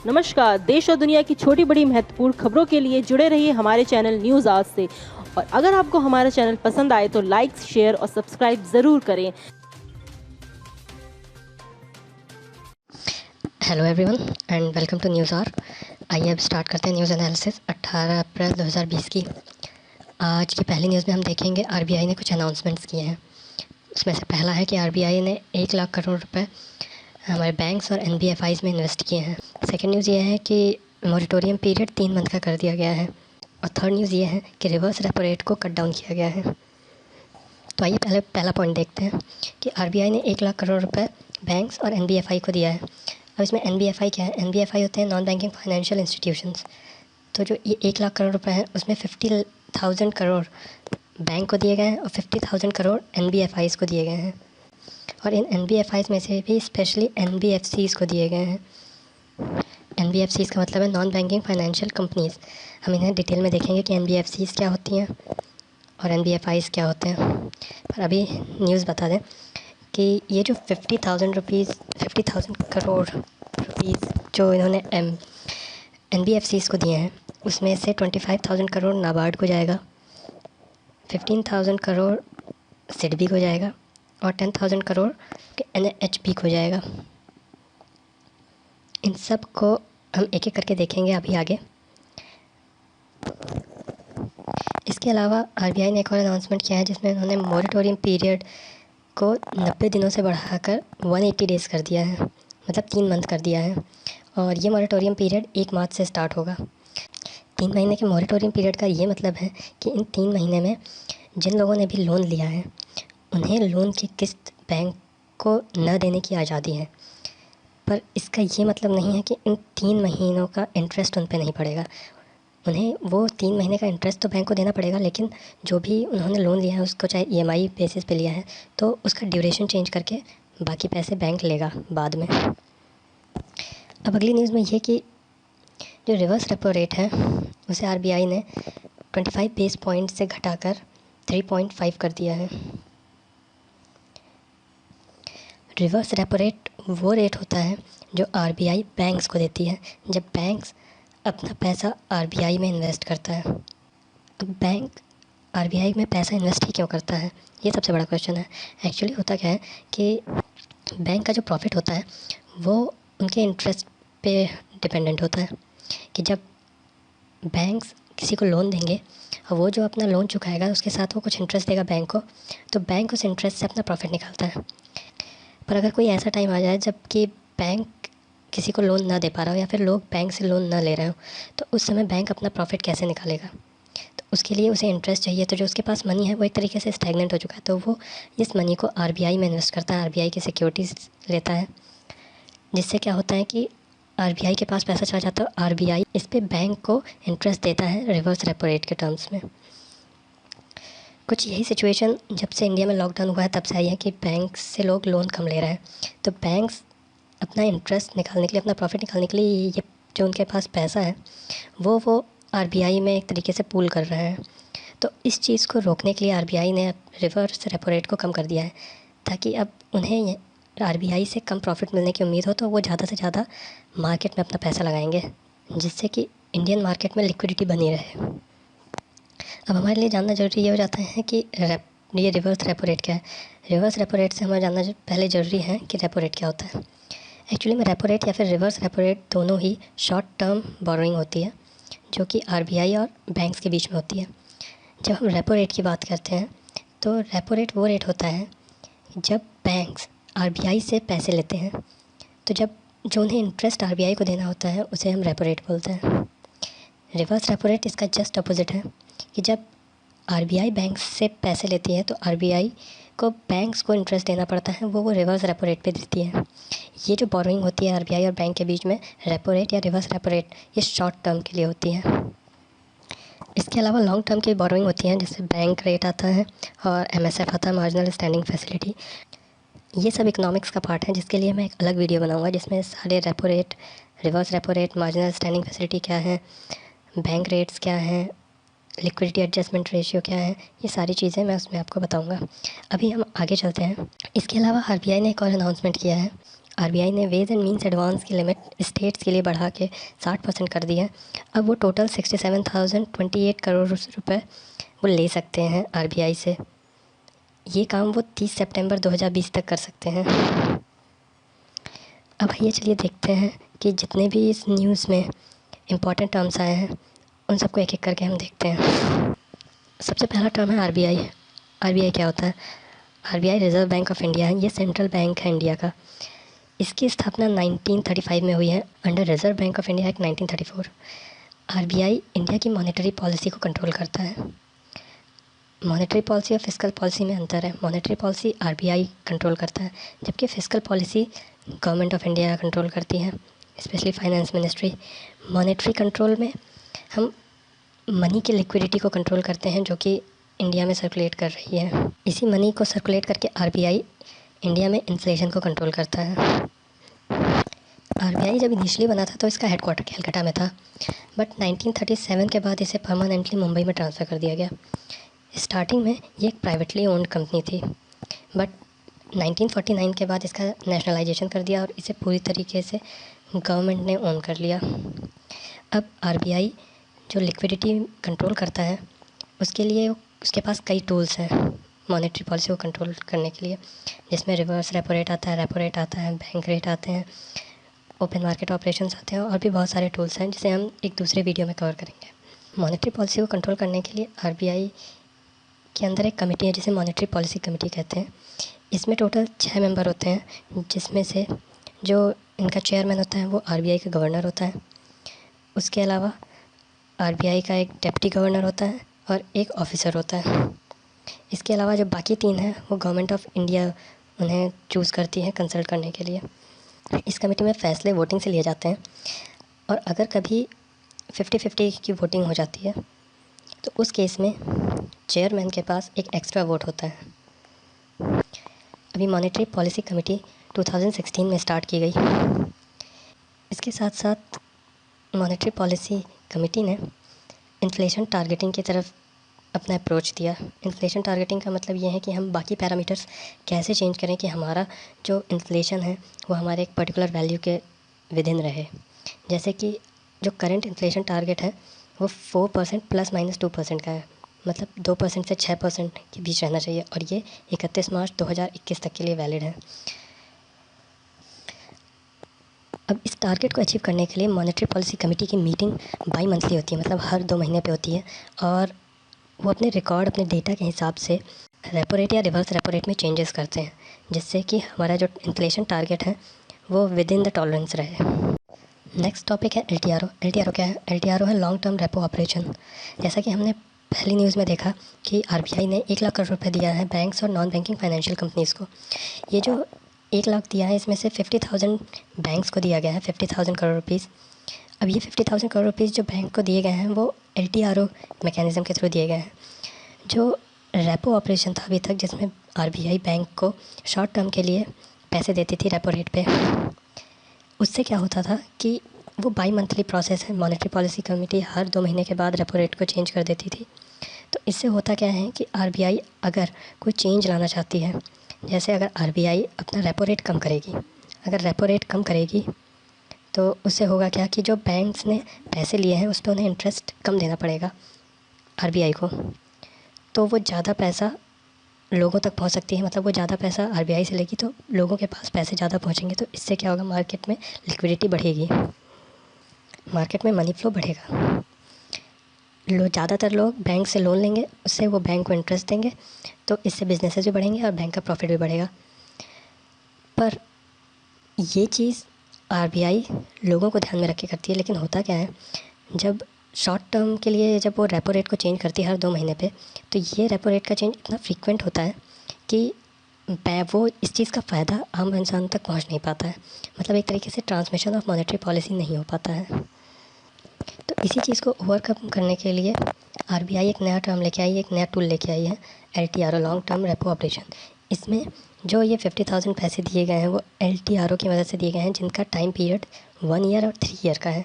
नमस्कार। देश और दुनिया की छोटी बड़ी महत्वपूर्ण खबरों के लिए जुड़े रहिए हमारे चैनल न्यूज़ आज से। और अगर आपको हमारा चैनल पसंद आए तो लाइक, शेयर और सब्सक्राइब ज़रूर करें। Hello everyone and welcome to news hour. आइए अब स्टार्ट करते हैं न्यूज़ एनालिसिस 18 अप्रैल 2020 की। आज की पहली न्यूज़ में हम देखेंगे आरबीआई ने कुछ अनाउंसमेंट्स किए हैं। उसमें से पहला है कि आरबीआई ने 1 लाख करोड़ रुपए हमारे बैंक्स और एनबीएफआईज़ में इन्वेस्ट किए हैं। सेकेंड न्यूज़ ये है कि मॉरेटोरियम पीरियड 3 मंथ का कर दिया गया है। और थर्ड न्यूज़ ये है कि रिवर्स रेपो रेट को कट डाउन किया गया है। तो आइए पहला पॉइंट देखते हैं कि आरबीआई ने 1 लाख करोड़ रुपए बैंक्स और एनबीएफआई को दिया है। अब इसमें एनबीएफआई क्या है? एनबीएफआई होते हैं नॉन बैंकिंग फाइनेंशियल इंस्टीट्यूशंस। तो जो ये 1 लाख करोड़ रुपए हैं उसमें 50,000 करोड़ बैंक को दिए गए हैं और 50,000 करोड़ एनबीएफआईज़ को दिए गए हैं। और इन एनबीएफआईज़ में से भी स्पेशली एनबीएफसीज़ को दिए गए हैं। एनबीएफसीज़ का मतलब है नॉन बैंकिंग फाइनेंशियल कंपनीज़। हम इन्हें डिटेल में देखेंगे कि एनबीएफसीज़ क्या होती हैं और एनबीएफआईज़ क्या होते हैं। पर अभी न्यूज़ बता दें कि ये जो 50,000 करोड़ रुपीज़ जो इन्होंने एनबीएफसीज़ को दिए हैं उसमें से 25,000 करोड़ नाबार्ड को जाएगा, 15,000 करोड़ सिडबी को जाएगा और 10,000 करोड़ एनएचबी को जाएगा। इन सब को हम एक एक करके देखेंगे अभी आगे। इसके अलावा आरबीआई ने एक और अनाउंसमेंट किया है जिसमें उन्होंने मॉरेटोरियम पीरियड को 90 दिनों से बढ़ाकर 180 डेज़ कर दिया है, मतलब 3 मंथ कर दिया है। और ये मॉरेटोरियम पीरियड 1 मार्च से स्टार्ट होगा। 3 महीने के मॉरेटोरियम पीरियड का ये मतलब है कि इन 3 महीने में जिन लोगों ने भी लोन लिया है उन्हें लोन की किस्त बैंक को न देने की आज़ादी है। पर इसका ये मतलब नहीं है कि इन 3 महीनों का इंटरेस्ट उन पे नहीं पड़ेगा। उन्हें वो 3 महीने का इंटरेस्ट तो बैंक को देना पड़ेगा, लेकिन जो भी उन्होंने लोन लिया है उसको चाहे ईएमआई बेसिस पे लिया है तो उसका ड्यूरेशन चेंज करके बाकी पैसे बैंक लेगा बाद में। अब अगली न्यूज़ में ये कि जो रिवर्स रेपो रेट है उसे आरबीआई ने 25 बेस पॉइंट से घटाकर 3.5 कर दिया है। रिवर्स रेपो रेट वो रेट होता है जो आरबीआई बैंक्स को देती है जब बैंक्स अपना पैसा आरबीआई में इन्वेस्ट करता है। अब बैंक आरबीआई में पैसा इन्वेस्ट ही क्यों करता है, ये सबसे बड़ा क्वेश्चन है। एक्चुअली होता क्या है कि बैंक का जो प्रॉफिट होता है वो उनके इंटरेस्ट पे डिपेंडेंट होता है। कि जब बैंक्स किसी को लोन देंगे और वो जो अपना लोन चुकाएगा उसके साथ वो कुछ इंटरेस्ट देगा बैंक को, तो बैंक उस इंटरेस्ट से अपना प्रॉफिट निकालता है। पर अगर कोई ऐसा टाइम आ जाए जबकि बैंक किसी को लोन ना दे पा रहा हो या फिर लोग बैंक से लोन ना ले रहे हो, तो उस समय बैंक अपना प्रॉफिट कैसे निकालेगा? तो उसके लिए उसे इंटरेस्ट चाहिए। तो जो उसके पास मनी है वो एक तरीके से स्टैग्नेंट हो चुका है, तो वो इस मनी को आरबीआई में इन्वेस्ट करता है, आरबीआई की सिक्योरिटीज़ लेता है, जिससे क्या होता है कि आरबीआई के पास पैसा चला जाता है, आरबीआई इस पे बैंक को इंटरेस्ट देता है रिवर्स रेपो रेट के टर्म्स में। कुछ यही सिचुएशन जब से इंडिया में लॉकडाउन हुआ है तब से आई है कि बैंक से लोग लोन कम ले रहे हैं। तो बैंक्स अपना इंटरेस्ट निकालने के लिए, अपना प्रॉफिट निकालने के लिए ये जो उनके पास पैसा है वो आरबीआई में एक तरीके से पूल कर रहे हैं। तो इस चीज़ को रोकने के लिए आरबीआई ने रिवर्स रेपो रेट को कम कर दिया है, ताकि अब उन्हें आरबीआई से कम प्रॉफिट मिलने की उम्मीद हो तो वो ज़्यादा से ज़्यादा मार्केट में अपना पैसा लगाएंगे, जिससे कि इंडियन मार्केट में लिक्विडिटी बनी रहे। अब हमारे लिए जानना ज़रूरी ये हो जाता है कि ये रिवर्स रेपो रेट क्या है। रिवर्स रेपो रेट से हमें जानना पहले ज़रूरी है कि रेपो रेट क्या होता है। एक्चुअली में रेपो रेट या फिर रिवर्स रेपो रेट दोनों ही शॉर्ट टर्म बोरोइंग होती है जो कि आरबीआई और बैंक्स के बीच में होती है। जब हम रेपो रेट की बात करते हैं तो रेपो रेट वो रेट होता है जब बैंक्स आरबीआई से पैसे लेते हैं, तो जब जो उन्हें इंटरेस्ट आरबीआई को देना होता है उसे हम रेपो रेट बोलते हैं। रिवर्स रेपो रेट इसका जस्ट अपोजिट है कि जब आरबीआई बैंक से पैसे लेती है तो आरबीआई को बैंक्स को इंटरेस्ट देना पड़ता है, वो रिवर्स रेपो रेट पे देती है। ये जो बोरोइंग होती है आरबीआई और बैंक के बीच में, रेपो रेट या रिवर्स रेपो रेट, ये शॉर्ट टर्म के लिए होती है। इसके अलावा लॉन्ग टर्म की बोरोइंग होती हैं, जैसे बैंक रेट आता है और एमएसएफ आता है, मार्जिनल स्टैंडिंग फैसिलिटी। ये सब इकोनॉमिक्स का पार्ट है जिसके लिए मैं एक अलग वीडियो बनाऊंगा, जिसमें सारे repo rate, reverse repo rate, marginal standing facility क्या है, बैंक रेट्स क्या हैं, लिक्विडिटी एडजस्टमेंट रेशियो क्या है, ये सारी चीज़ें मैं उसमें आपको बताऊंगा। अभी हम आगे चलते हैं। इसके अलावा आरबीआई ने एक और अनाउंसमेंट किया है। आरबीआई ने वेज एंड मीन्स एडवांस की लिमिट स्टेट्स के लिए बढ़ा के 60% कर दी है। अब वो टोटल 67,028 करोड़ रुपए वो ले सकते हैं आरबीआई से। ये काम वो 30 सितंबर 2020 तक कर सकते हैं। अब आइए चलिए देखते हैं कि जितने भी इस न्यूज़ में इम्पॉर्टेंट टर्म्स आए हैं उन सबको एक एक करके हम देखते हैं। सबसे पहला टर्म है आरबीआई। आरबीआई क्या होता है? RBI reserve bank of India है। ये सेंट्रल बैंक है इंडिया का। इसकी स्थापना 1935 में हुई है under reserve bank of India act 1934। RBI India की मॉनेटरी पॉलिसी को कंट्रोल करता है। मॉनेटरी पॉलिसी और फिस्कल पॉलिसी में अंतर है। मॉनेटरी पॉलिसी आरबीआई कंट्रोल करता है, जबकि fiscal policy government of India control करती है, specially finance ministry. Monetary control में हम मनी की लिक्विडिटी को कंट्रोल करते हैं जो कि इंडिया में सर्कुलेट कर रही है। इसी मनी को सर्कुलेट करके आरबीआई इंडिया में इन्फ्लेशन को कंट्रोल करता है। आरबीआई जब इनिशियली बना था तो इसका हेडक्वार्टर कलकत्ता में था, बट 1937 के बाद इसे परमानेंटली मुंबई में ट्रांसफ़र कर दिया गया। स्टार्टिंग में ये एक प्राइवेटली ओन्ड कंपनी थी, बट 1949 के बाद इसका नेशनलाइजेशन कर दिया और इसे पूरी तरीके से गवर्नमेंट ने ओन कर लिया। अब आरबीआई जो लिक्विडिटी कंट्रोल करता है उसके लिए उसके पास कई टूल्स हैं मॉनेटरी पॉलिसी को कंट्रोल करने के लिए, जिसमें रिवर्स रेपो रेट आता है, रेपो रेट आता है, बैंक रेट आते हैं, ओपन मार्केट ऑपरेशंस आते हैं और भी बहुत सारे टूल्स हैं जिसे हम एक दूसरे वीडियो में कवर करेंगे। मॉनेटरी पॉलिसी को कंट्रोल करने के लिए आरबीआई के अंदर एक कमेटी है जिसे मॉनेटरी पॉलिसी कमेटी कहते हैं। इसमें टोटल 6 मेंबर होते हैं, जिसमें से जो इनका चेयरमैन होता है वो आरबीआई का गवर्नर होता है। उसके अलावा आरबीआई का एक डिप्टी गवर्नर होता है और एक ऑफिसर होता है। इसके अलावा जो बाकी 3 हैं वो गवर्नमेंट ऑफ इंडिया उन्हें चूज़ करती है कंसल्ट करने के लिए। इस कमेटी में फ़ैसले वोटिंग से लिए जाते हैं और अगर कभी 50-50 की वोटिंग हो जाती है तो उस केस में चेयरमैन के पास एक एक्स्ट्रा वोट होता है। अभी मॉनेटरी पॉलिसी कमेटी 2016 में स्टार्ट की गई। इसके साथ साथ मॉनेटरी पॉलिसी कमेटी ने इन्फ्लेशन टारगेटिंग की तरफ अपना अप्रोच दिया। इन्फ्लेशन टारगेटिंग का मतलब ये है कि हम बाकी पैरामीटर्स कैसे चेंज करें कि हमारा जो इन्फ्लेशन है वो हमारे एक पर्टिकुलर वैल्यू के विदिन रहे। जैसे कि जो करंट इन्फ्लेशन टारगेट है वो 4% ±2% का है, मतलब 2% से 6% के बीच रहना चाहिए और ये 31 मार्च 2021 तक के लिए वैलिड है। अब इस टारगेट को अचीव करने के लिए मॉनेटरी पॉलिसी कमेटी की मीटिंग बाई मंथली होती है, मतलब हर 2 महीने पे होती है और वो अपने रिकॉर्ड अपने डेटा के हिसाब से रेपो रेट या रिवर्स रेपो रेट में चेंजेस करते हैं, जिससे कि हमारा जो इन्फ्लेशन टारगेट है वो विद इन द टॉलरेंस रहे। नेक्स्ट टॉपिक है एलटीआरओ। एलटीआरओ क्या है? एलटीआरओ है लॉन्ग टर्म रेपो ऑपरेशन। जैसा कि हमने पहली न्यूज़ में देखा कि आरबीआई ने 1 लाख करोड़ रुपये दिया है बैंक्स और नॉन बैंकिंग फाइनेंशियल कंपनीज़ को। ये जो 1 लाख दिया है इसमें से 50,000 बैंक्स को दिया गया है, 50,000 करोड़ रुपीज़। अब ये 50,000 करोड़ रुपीज़ जो बैंक को दिए गए हैं वो एलटीआरओ मैकेनिज़्म के थ्रू दिए गए हैं। जो रेपो ऑपरेशन था अभी तक जिसमें आरबीआई बैंक को शॉर्ट टर्म के लिए पैसे देती थी रेपो रेट पे, उससे क्या होता था कि वो बाई मंथली प्रोसेस है। मॉनेटरी पॉलिसी कमेटी हर 2 महीने के बाद रेपो रेट को चेंज कर देती थी। तो इससे होता क्या है कि आरबीआई अगर कोई चेंज लाना चाहती है, जैसे अगर आरबीआई अपना रेपो रेट कम करेगी, अगर रेपो रेट कम करेगी तो उससे होगा क्या कि जो बैंक्स ने पैसे लिए हैं उस पर उन्हें इंटरेस्ट कम देना पड़ेगा आरबीआई को, तो वो ज़्यादा पैसा लोगों तक पहुंच सकती है। मतलब वो ज़्यादा पैसा आरबीआई से लेगी तो लोगों के पास पैसे ज़्यादा पहुंचेंगे, तो इससे क्या होगा, मार्केट में लिक्विडिटी बढ़ेगी, मार्केट में मनी फ्लो बढ़ेगा। ज़्यादातर लोग बैंक से लोन लेंगे, उससे वो बैंक को इंटरेस्ट देंगे, तो इससे बिजनेसेस भी बढ़ेंगे और बैंक का प्रॉफिट भी बढ़ेगा। पर ये चीज़ आरबीआई लोगों को ध्यान में रख के करती है, लेकिन होता क्या है, जब शॉर्ट टर्म के लिए जब वो रेपो रेट को चेंज करती है हर 2 महीने पे, तो ये रेपो रेट का चेंज इतना फ्रीक्वेंट होता है कि वो इस चीज़ का फ़ायदा आम इंसान तक पहुंच नहीं पाता है। मतलब एक तरीके से ट्रांसमिशन ऑफ मॉनेटरी पॉलिसी नहीं हो पाता है। तो इसी चीज़ को ओवरकम करने के लिए आरबीआई एक नया टर्म लेके आई है, एक नया टूल लेके आई है, एलटीआरओ लॉन्ग टर्म रेपो ऑपरेशन। इसमें जो ये 50,000 पैसे दिए गए हैं वो एलटीआरओ की मदद से दिए गए हैं, जिनका टाइम पीरियड 1 ईयर और 3 ईयर का है,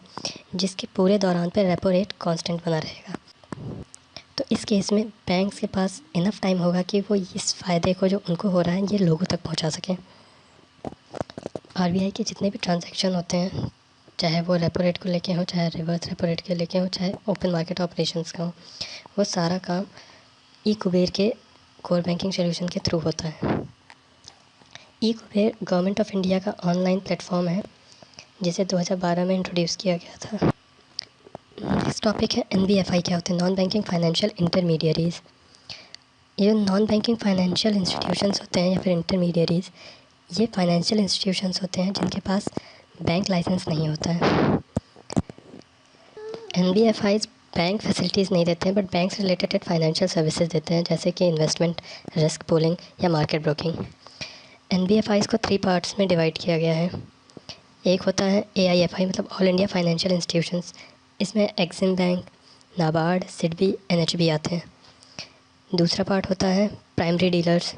जिसके पूरे दौरान पे रेपो रेट कांस्टेंट बना रहेगा। तो इस केस में बैंक्स के पास इनफ टाइम होगा कि वो इस फ़ायदे को जो उनको हो रहा है ये लोगों तक पहुंचा सकें। आरबीआई के जितने भी ट्रांजैक्शन होते हैं, चाहे वो रेपो रेट को लेके हो, चाहे रिवर्स रेपो रेट के लेके हो, चाहे ओपन मार्केट ऑपरेशंस का हो, वो सारा काम ई कुबेर के कोर बैंकिंग सॉल्यूशन के थ्रू होता है। ई कुबेर गवर्नमेंट ऑफ इंडिया का ऑनलाइन प्लेटफॉर्म है जिसे 2012 में इंट्रोड्यूस किया गया था। नेक्स्ट टॉपिक है NBFI क्या होते हैं, नॉन बैंकिंग फाइनेंशियल इंटरमीडियरीज़। ये जो नॉन बैंकिंग फाइनेंशियल इंस्टीट्यूशंस होते हैं या फिर इंटरमीडियरीज़, ये फाइनेंशियल इंस्टीट्यूशंस होते हैं जिनके पास बैंक लाइसेंस नहीं होता है। NBFIs बैंक फैसिलिटीज़ नहीं देते हैं बट बैंक से रिलेटेड फाइनेंशियल सर्विसेज देते हैं, जैसे कि इन्वेस्टमेंट, रिस्क पूलिंग या मार्केट ब्रोकिंग। NBFIs को 3 पार्ट्स में डिवाइड किया गया है। एक होता है AIFI मतलब ऑल इंडिया फाइनेंशियल इंस्टीट्यूशंस, इसमें Exim bank, NABARD, SIDBI, NHB आते हैं। दूसरा पार्ट होता है प्राइमरी डीलर्स।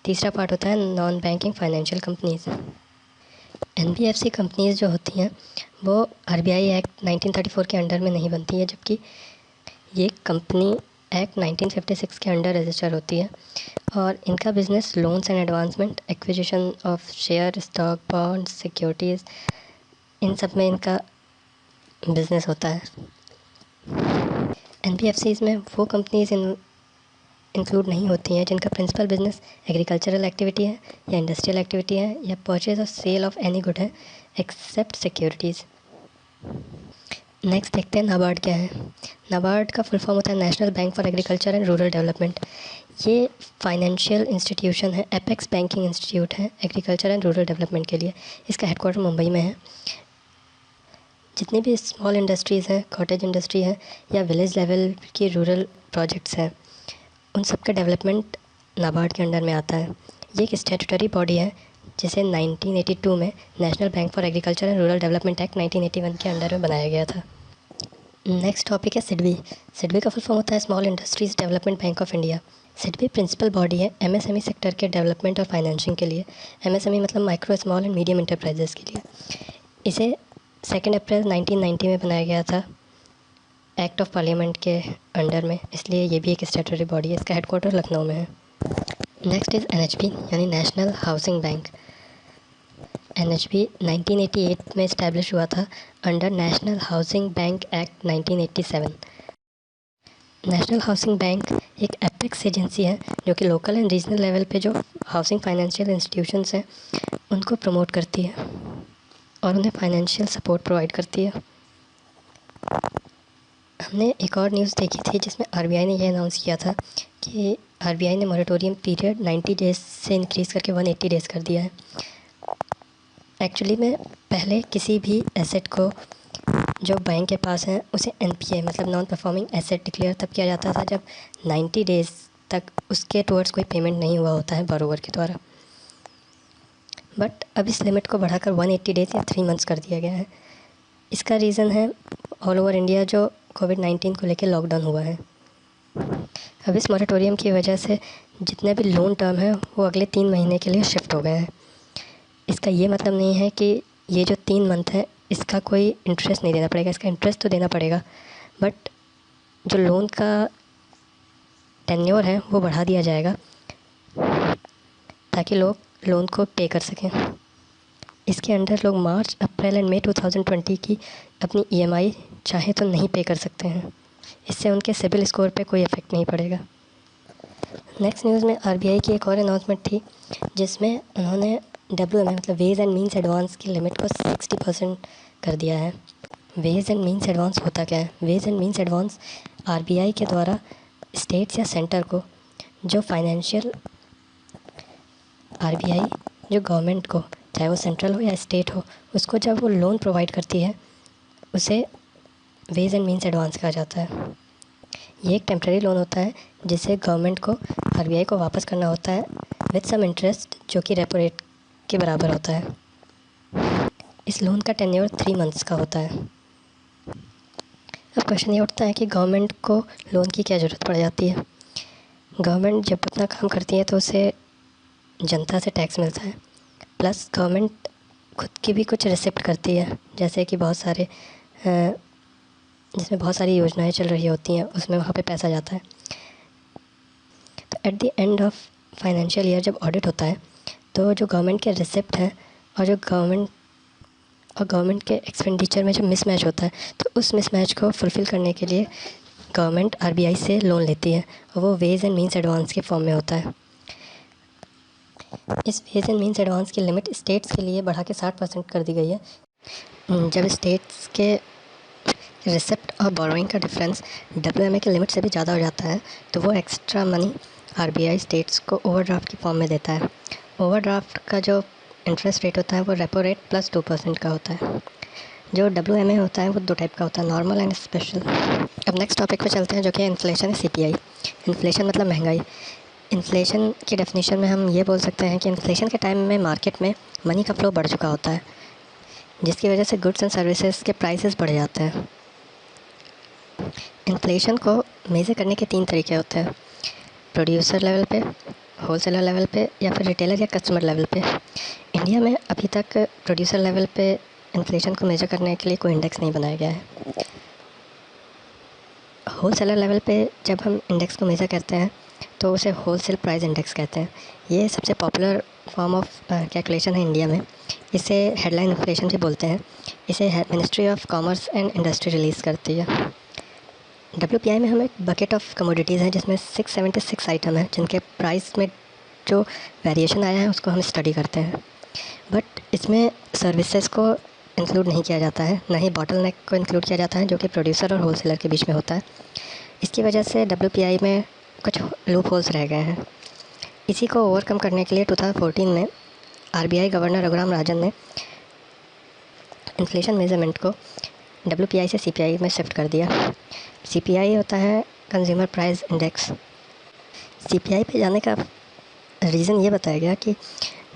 तीसरा पार्ट होता है non banking financial companies. NBFC companies जो होती हैं वो RBI एक्ट 1934 के अंडर में नहीं बनती है, जबकि ये कंपनी एक्ट 1956 के अंडर रजिस्टर होती है और इनका business loans and advancement, acquisition of share, stock, bonds, securities, इन सब में इनका बिज़नेस होता है। NBFCs में वो कंपनीज़ इंक्लूड नहीं होती हैं जिनका प्रिंसिपल बिजनेस एग्रीकल्चरल एक्टिविटी है या इंडस्ट्रियल एक्टिविटी है या परचेज और सेल ऑफ एनी गुड है एक्सेप्ट सिक्योरिटीज़। नेक्स्ट देखते हैं नाबार्ड क्या है। नाबार्ड का फुल फॉर्म होता है national bank for agriculture and rural development. ये फाइनेंशियल इंस्टीट्यूशन है, एपेक्स बैंकिंग इंस्टीट्यूट है एग्रीकल्चर एंड रूरल डेवलपमेंट के लिए। इसका हेडक्वार्टर मुंबई में है। जितनी भी स्मॉल इंडस्ट्रीज़ हैं, कॉटेज इंडस्ट्री है या विलेज लेवल की रूरल प्रोजेक्ट्स हैं, उन सब का डेवलपमेंट नाबार्ड के अंडर में आता है। ये एक स्टैट्यूटरी बॉडी है जिसे 1982 में national bank for agriculture and rural development act 1981 के अंडर में बनाया गया था। नेक्स्ट टॉपिक है सिडबी। सिडबी का फुल फॉर्म होता है small industries development bank of India. SIDBI principal body है MSME सेक्टर के डेवलपमेंट और फाइनेंसिंग के लिए। MSME मतलब micro, small and medium enterprises के लिए। इसे 2 अप्रैल 1990 में बनाया गया था एक्ट ऑफ पार्लियामेंट के अंडर में, इसलिए ये भी एक स्टैट्यूटरी बॉडी है। इसका हेडक्वार्टर लखनऊ में है। नेक्स्ट इज़ NHB यानी नेशनल हाउसिंग बैंक। NHB 1988 में इस्टेब्लिश हुआ था under national housing bank act 1987। National housing bank एक एपेक्स एजेंसी है जो कि लोकल एंड रीजनल लेवल पे जो हाउसिंग फाइनेंशियल इंस्टीट्यूशंस हैं उनको प्रमोट करती है और उन्हें फाइनेंशियल सपोर्ट प्रोवाइड करती है। हमने एक और न्यूज़ देखी थी जिसमें RBI ने यह अनाउंस किया था कि RBI ने मॉरेटोरियम पीरियड 90 डेज़ से इंक्रीज़ करके 180 डेज़ कर दिया है। एक्चुअली में पहले किसी भी एसेट को जो बैंक के पास है उसे NPA मतलब नॉन परफॉर्मिंग एसेट डिक्लेयर तब किया जाता था जब 90 डेज़ तक उसके टुवर्ड्स कोई पेमेंट नहीं हुआ होता है बोरोवर के द्वारा। बट अब इस लिमिट को बढ़ाकर 180 डेज़ या 3 मंथ्स कर दिया गया है। इसका रीज़न है ऑल ओवर इंडिया जो कोविड-19 को लेकर लॉकडाउन हुआ है। अब इस मॉरेटोरियम की वजह से जितने भी लोन टर्म है वो अगले 3 महीने के लिए शिफ्ट हो गए हैं। इसका ये मतलब नहीं है कि ये जो 3 मंथ है इसका कोई इंटरेस्ट नहीं देना पड़ेगा, इसका इंटरेस्ट तो देना पड़ेगा, बट जो लोन का टेन्योर है वो बढ़ा दिया जाएगा ताकि लोग लोन को पे कर सकें। इसके अंडर लोग मार्च, अप्रैल एंड मई 2020 की अपनी EMI चाहे तो नहीं पे कर सकते हैं। इससे उनके सिबिल स्कोर पे कोई इफ़ेक्ट नहीं पड़ेगा। नेक्स्ट न्यूज़ में RBI की एक और अनाउंसमेंट थी जिसमें उन्होंने WMA मतलब वेज एंड मीन्स एडवांस की लिमिट को 60% कर दिया है। वेज एंड मीन्स एडवांस होता क्या है? Ways and means advance RBI के द्वारा स्टेट्स या सेंटर को जो फाइनेंशियल RBI जो गवर्नमेंट को, चाहे वो सेंट्रल हो या स्टेट हो, उसको जब वो लोन प्रोवाइड करती है उसे वेज एंड मीन्स एडवांस कहा जाता है। ये एक टेम्प्रेरी लोन होता है जिसे गवर्नमेंट को RBI को वापस करना होता है विद सम इंटरेस्ट जो कि रेपो रेट के बराबर होता है। इस लोन का टेन्योर 3 मंथ्स का होता है। अब क्वेश्चन ये उठता है कि गवर्नमेंट को लोन की क्या ज़रूरत पड़ जाती है। गवर्नमेंट जब अपना काम करती है तो उसे जनता से टैक्स मिलता है, प्लस गवर्नमेंट खुद की भी कुछ रिसिप्ट करती है, जैसे कि बहुत सारे जिसमें बहुत सारी योजनाएं चल रही होती हैं उसमें वहाँ पे पैसा जाता है। तो at the end of financial year जब ऑडिट होता है तो जो गवर्नमेंट के रिसिप्ट हैं और जो गवर्नमेंट के एक्सपेंडिचर में जो मिसमैच होता है, तो उस मिसमैच को फुलफ़िल करने के लिए गवर्नमेंट आरबीआई से लोन लेती है और वो वेज एंड मीन्स एडवांस के फॉर्म में होता है। इस वेज एंड मीन्स एडवांस की लिमिट स्टेट्स के लिए बढ़ा के 60% कर दी गई है। जब स्टेट्स के रिसिप्ट और बोरोइंग का डिफरेंस WMA की लिमिट से भी ज़्यादा हो जाता है, तो वो एक्स्ट्रा मनी आरबीआई स्टेट्स को ओवरड्राफ्ट की फॉर्म में देता है। ओवरड्राफ्ट का जो इंटरेस्ट रेट होता है वो रेपो रेट प्लस 2% का होता है। जो WMA होता है वो 2 टाइप का होता है, नॉर्मल एंड स्पेशल। अब नेक्स्ट टॉपिक पे चलते हैं, जो कि इन्फ्लेशन है, CPI। इन्फ्लेशन मतलब महंगाई। इन्फ्लेशन की डेफिनेशन में हम ये बोल सकते हैं कि इन्फ्लेशन के टाइम में मार्केट में मनी का फ्लो बढ़ चुका होता है, जिसकी वजह से गुड्स एंड सर्विसेज के प्राइसेस बढ़ जाते हैं। इन्फ्लेशन को मेज़र करने के 3 तरीके होते हैं, प्रोड्यूसर लेवल पे, होलसेलर लेवल पे या फिर रिटेलर या कस्टमर लेवल पे। इंडिया में अभी तक प्रोड्यूसर लेवल पे इन्फ्लेशन को मेज़र करने के लिए कोई इंडेक्स नहीं बनाया गया है। होलसेलर लेवल पे जब हम इंडेक्स को मेज़र करते हैं तो उसे होलसेल प्राइस इंडेक्स कहते हैं। ये सबसे पॉपुलर फॉर्म ऑफ कैलकुलेशन है इंडिया में। इसे हेडलाइन इन्फ्लेशन भी बोलते हैं। इसे ministry of commerce and industry release करती है। WPI में हम एक बकेट ऑफ कमोडिटीज़ है जिसमें 676 आइटम है, जिनके प्राइस में जो वेरिएशन आया है उसको हम स्टडी करते हैं। बट इसमें सर्विसेज को इंक्लूड नहीं किया जाता है, ना ही बॉटलनेक को इंक्लूड किया जाता है, जो कि प्रोड्यूसर और होलसेलर के बीच में होता है। इसकी वजह से WPI में कुछ लूप होल्स रह गए हैं। इसी को ओवरकम करने के लिए 2014 में RBI गवर्नर रघुराम राजन ने इन्फ्लेशन मेजरमेंट को WPI से CPI में शिफ्ट कर दिया। CPI होता है कंज्यूमर प्राइस इंडेक्स। CPI पे जाने का रीज़न ये बताया गया कि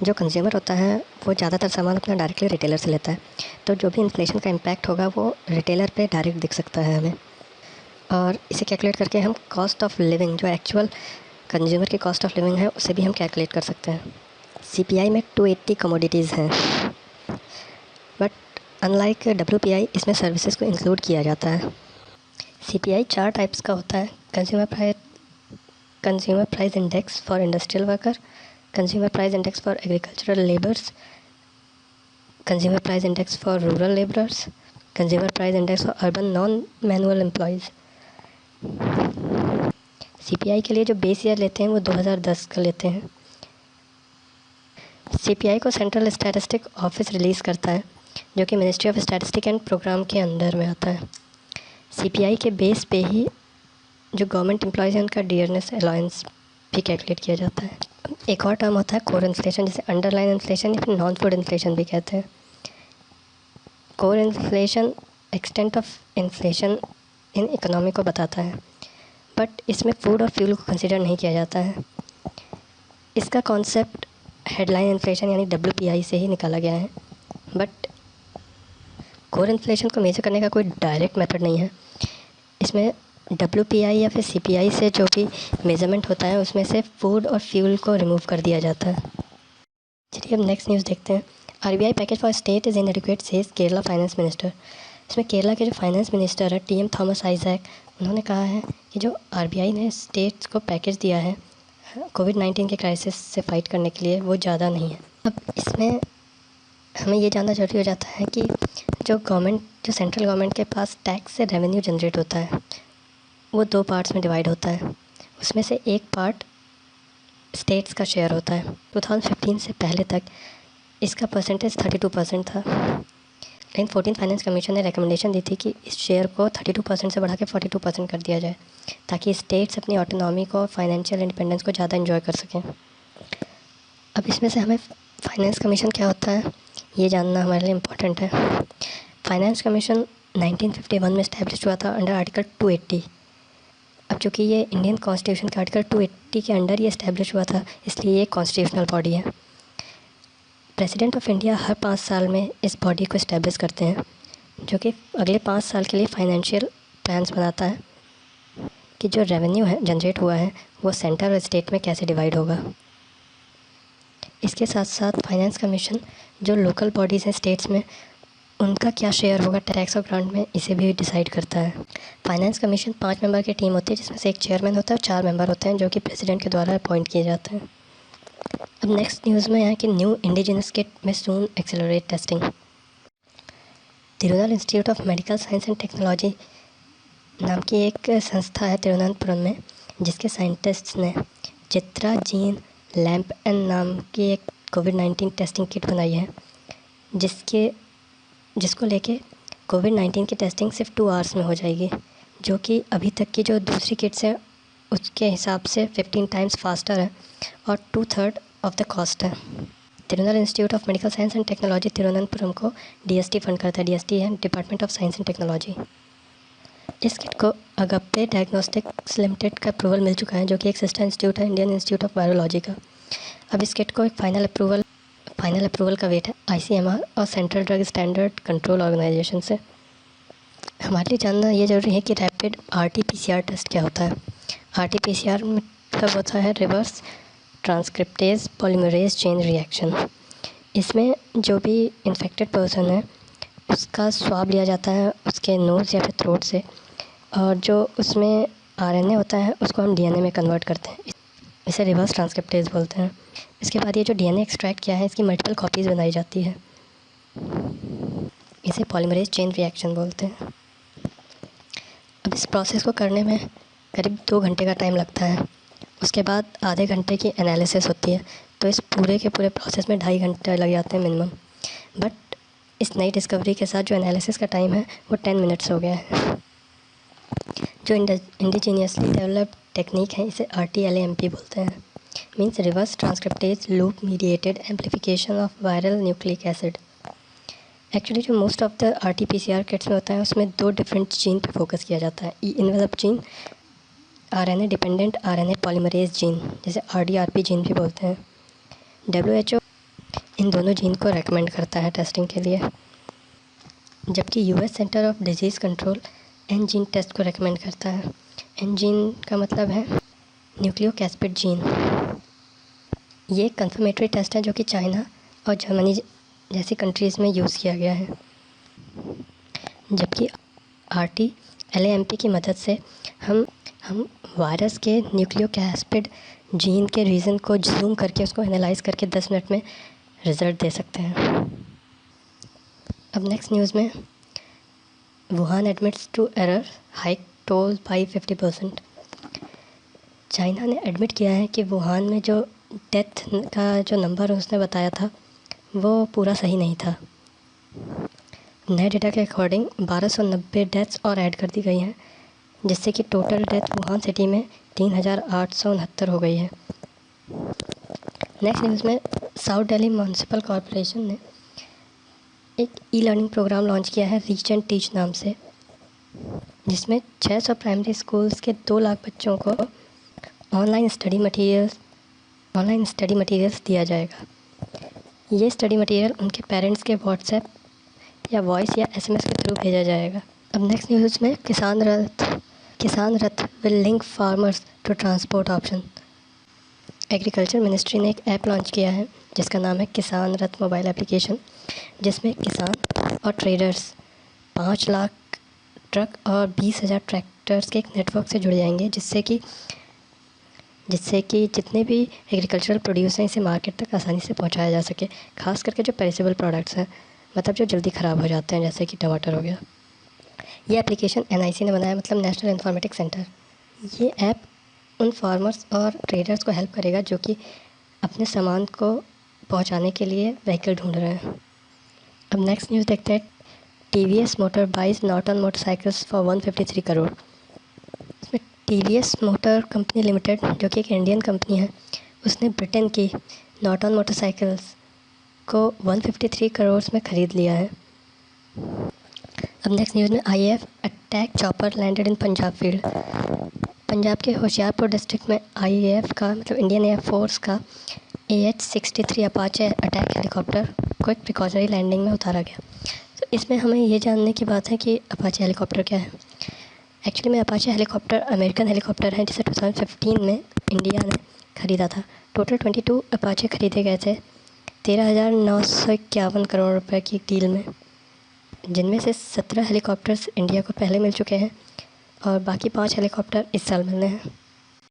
जो कंज्यूमर होता है वो ज़्यादातर सामान अपना डायरेक्टली रिटेलर से लेता है, तो जो भी इन्फ्लेशन का इम्पैक्ट होगा वो रिटेलर पे डायरेक्ट दिख सकता है हमें। और इसे कैलकुलेट करके हम कॉस्ट ऑफ लिविंग, जो एक्चुअल कंज्यूमर की कॉस्ट ऑफ लिविंग है, उसे भी हम कैलकुलेट कर सकते हैं। CPI में 280 कमोडिटीज़ हैं, बट अनलाइक WPI इसमें सर्विसेज को इंक्लूड किया जाता है। CPI 4 टाइप्स का होता है, consumer price index for industrial worker, consumer price index for agricultural labours, consumer price index for rural labourers, consumer price index for urban non manual employees. CPI के लिए जो बेस ईयर लेते हैं वो 2010 का लेते हैं। CPI को सेंट्रल स्टैटिस्टिक ऑफिस रिलीज़ करता है, जो कि ministry of statistic and programme के अंडर में आता है। CPI के बेस पे ही जो गवर्नमेंट एम्प्लॉयज़ हैं उनका डियरनेस अलाउंस भी कैलकुलेट किया जाता है। एक और टर्म होता है कोर इन्फ्लेशन, जिसे अंडरलाइन इन्फ्लेशन या फिर नॉन फूड इन्फ्लेशन भी कहते हैं। Core inflation extent of inflation in economy को बताता है, बट इसमें फूड और फ्यूल को कंसिडर नहीं किया जाता है। इसका कॉन्सेप्ट हेडलाइन इन्फ्लेशन यानी WPI से ही निकाला गया है, बट कोर इन्फ्लेशन को मेजर करने का कोई डायरेक्ट मेथड नहीं है। इसमें WPI या फिर CPI से जो भी मेजरमेंट होता है उसमें से फूड और फ्यूल को रिमूव कर दिया जाता है। चलिए अब नेक्स्ट न्यूज़ देखते हैं। RBI package for state is इनएडिक्वेट says Kerala finance minister. इसमें केरला के जो फाइनेंस मिनिस्टर है TM थॉमस आइजैक, उन्होंने कहा है कि जो RBI ने स्टेट्स को पैकेज दिया है कोविड-19 के क्राइसिस से फाइट करने के लिए, वो ज़्यादा नहीं है। अब इसमें हमें ये जानना ज़रूरी हो जाता है कि जो सेंट्रल गवर्नमेंट के पास टैक्स से रेवेन्यू जनरेट होता है वो 2 पार्ट्स में डिवाइड होता है। उसमें से एक पार्ट स्टेट्स का शेयर होता है। 2015 से पहले तक इसका परसेंटेज 32% था, लेकिन 14 फाइनेंस कमीशन ने रिकमेंडेशन दी थी कि इस शेयर को 32% से बढ़ा के 42% कर दिया जाए, ताकि स्टेट्स अपनी ऑटोनॉमी को, फाइनेंशियल इंडिपेंडेंस को ज़्यादा एंजॉय कर सकें। अब इसमें से हमें फाइनेंस कमीशन क्या होता है ये जानना हमारे लिए इम्पोर्टेंट है। फाइनेंस कमीशन 1951 में इस्टेब्लिश हुआ था अंडर आर्टिकल 280। अब चूँकि ये इंडियन कॉन्स्टिट्यूशन के आर्टिकल 280 के अंडर ही इस्टेब्लिश हुआ था, इसलिए ये कॉन्स्टिट्यूशनल बॉडी है। प्रेसिडेंट ऑफ इंडिया हर 5 साल में इस बॉडी को इस्टेब्लिश करते हैं, जो कि अगले 5 साल के लिए फाइनेंशियल प्लान्स बनाता है कि जो रेवेन्यू है जनरेट हुआ है वो सेंटर और स्टेट में कैसे डिवाइड होगा। इसके साथ साथ फाइनेंस कमीशन जो लोकल बॉडीज़ हैं स्टेट्स में, उनका क्या शेयर होगा टैक्स और ग्रांट में, इसे भी डिसाइड करता है। फाइनेंस कमीशन 5 मेंबर की टीम होती है, जिसमें से एक चेयरमैन होता है और 4 मेंबर होते हैं जो कि प्रेसिडेंट के द्वारा अपॉइंट किए जाते हैं। अब नेक्स्ट न्यूज़ में है कि न्यू इंडिजिनस किट में soon accelerate testing. Tirunal institute of medical science and technology नाम की एक संस्था है तिरुवनंतपुरम में, जिसके साइंटिस्ट्स ने चित्रा जीन लैम्प एन नाम की एक कोविड-19 टेस्टिंग किट बनाई है, जिसको लेके कोविड-19 की टेस्टिंग सिर्फ 2 आवर्स में हो जाएगी, जो कि अभी तक की जो दूसरी किट्स हैं उसके हिसाब से 15 टाइम्स फास्टर है और 2/3 ऑफ द कॉस्ट है। Tirunal institute of medical science and technology Thiruvananthapuram को DST फंड करता है। DST है department of science and technology. इस किट को अगप्पे डायग्नोस्टिक्स लिमिटेड का अप्रूवल मिल चुका है, जो कि एक सिस्टर इंस्टीट्यूट है इंडियन इंस्टीट्यूट ऑफ वायरोलॉजी का। अब इस किट को एक फाइनल अप्रूवल का वेट है ICMR और central drug standard control organization से। हमारे लिए जानना ये ज़रूरी है कि रैपिड RT-PCR टेस्ट क्या होता है। RT-PCR मतलब होता है reverse transcriptase polymerase chain reaction. इसमें जो भी इन्फेक्टेड पर्सन है उसका स्वाब लिया जाता है उसके नोज़ या फिर थ्रोट से, और जो उसमें RNA होता है उसको हम DNA में कन्वर्ट करते हैं। इसे रिवर्स ट्रांसक्रिप्टेज बोलते हैं। इसके बाद ये जो DNA एक्सट्रैक्ट किया है इसकी मल्टीपल कॉपीज़ बनाई जाती है। इसे पॉलीमरेज चेन रिएक्शन बोलते हैं। अब इस प्रोसेस को करने में करीब 2 घंटे का टाइम लगता है। उसके बाद आधे घंटे की एनालिसिस होती है, तो इस पूरे के पूरे प्रोसेस में 2.5 घंटे लग जाते हैं मिनिमम। बट इस नई डिस्कवरी के साथ जो एनालिसिस का टाइम है वो 10 मिनट्स हो गया है। जो इंडिजीनियसली डेवलप्ड टेक्निक है इसे RT-LAMP बोलते हैं, means reverse transcriptase loop mediated amplification of viral nucleic acid. Actually जो most of the RT-PCR kits में होता है उसमें 2 डिफरेंट जीन पे फोकस किया जाता है, envelope gene, RNA dependent RNA polymerase gene, जिसे RDRP जीन भी बोलते हैं। WHO इन दोनों जीन को रेकमेंड करता है टेस्टिंग के लिए, जबकि US centre of disease control N gene test को रेकमेंड करता है। एन जीन का मतलब है न्यूक्लियोकैस्पिड जीन। ये एक कंफर्मेटरी टेस्ट है जो कि चाइना और जर्मनी जैसी कंट्रीज़ में यूज़ किया गया है, जबकि RT-LAMP की मदद से हम वायरस के न्यूक्लियोकैस्पिड जीन के रीजन को जूम करके उसको एनालाइज करके 10 मिनट में रिज़ल्ट दे सकते हैं। अब नेक्स्ट न्यूज़ में Wuhan admits to error hike toll by 50%। China ने एडमिट किया है कि वुहान में जो डेथ का जो नंबर उसने बताया था वो पूरा सही नहीं था। नए डेटा के अकॉर्डिंग 1290 डेथ्स और ऐड कर दी गई हैं, जिससे कि टोटल डेथ वुहान सिटी में 3869 हो गई है। नेक्स्ट न्यूज़ में साउथ दिल्ली म्यूनिसिपल कॉरपोरेशन ने एक ई-लर्निंग प्रोग्राम लॉन्च किया है रीच एंड टीच नाम से, जिसमें 600 प्राइमरी स्कूल्स के 2 लाख बच्चों को ऑनलाइन स्टडी मटेरियल्स दिया जाएगा। ये स्टडी मटेरियल उनके पेरेंट्स के व्हाट्सएप या वॉइस या SMS के थ्रू भेजा जाएगा। अब नेक्स्ट न्यूज़ में Kisan Rath will link farmers to transport option. Agriculture ministry ने एक ऐप लॉन्च किया है जिसका नाम है किसान रथ मोबाइल एप्लीकेशन, जिसमें किसान और ट्रेडर्स 5 लाख ट्रक और 20,000 ट्रैक्टर्स के एक नेटवर्क से जुड़ जाएंगे, जिससे कि जितने भी एग्रीकल्चरल प्रोड्यूस हैं इसे मार्केट तक आसानी से पहुंचाया जा सके, खास करके जो पेरिसेबल प्रोडक्ट्स हैं, मतलब जो जल्दी ख़राब हो जाते हैं, जैसे कि टमाटर हो गया। ये एप्लीकेशन NIC ने बनाया, मतलब नेशनल इन्फॉर्मेटिक्स सेंटर। ये ऐप उन फार्मर्स और ट्रेडर्स को हेल्प करेगा जो कि अपने सामान को पहुंचाने के लिए व्हीकल ढूंढ रहे हैं। अब नेक्स्ट न्यूज़ देखते हैं। TVS motor buys Norton motorcycles for 153 crore. इसमें TVS मोटर कंपनी लिमिटेड, जो कि एक इंडियन कंपनी है, उसने ब्रिटेन की नॉर्टन मोटरसाइकिल्स को 153 करोड़ में ख़रीद लिया है। अब नेक्स्ट न्यूज़ में IAF attack chopper landed in Punjab field. Punjab के होशियारपुर डिस्ट्रिक्ट में IAF का मतलब इंडियन एयर फोर्स का AH-63 अपाचे अटैक हेलीकॉप्टर को एक प्रिकॉशनरी लैंडिंग में उतारा गया। तो इसमें हमें ये जानने की बात है कि अपाचे हेलीकॉप्टर क्या है। एक्चुअली में अपाचे हेलीकॉप्टर अमेरिकन हेलीकॉप्टर है, जिसे 2015 में इंडिया ने ख़रीदा था। टोटल 22 अपाचे ख़रीदे गए थे 13,951 करोड़ रुपए की डील में, जिनमें से 17 हेलीकॉप्टर्स इंडिया को पहले मिल चुके हैं और बाकी 5 हेलीकॉप्टर इस साल मिलने हैं।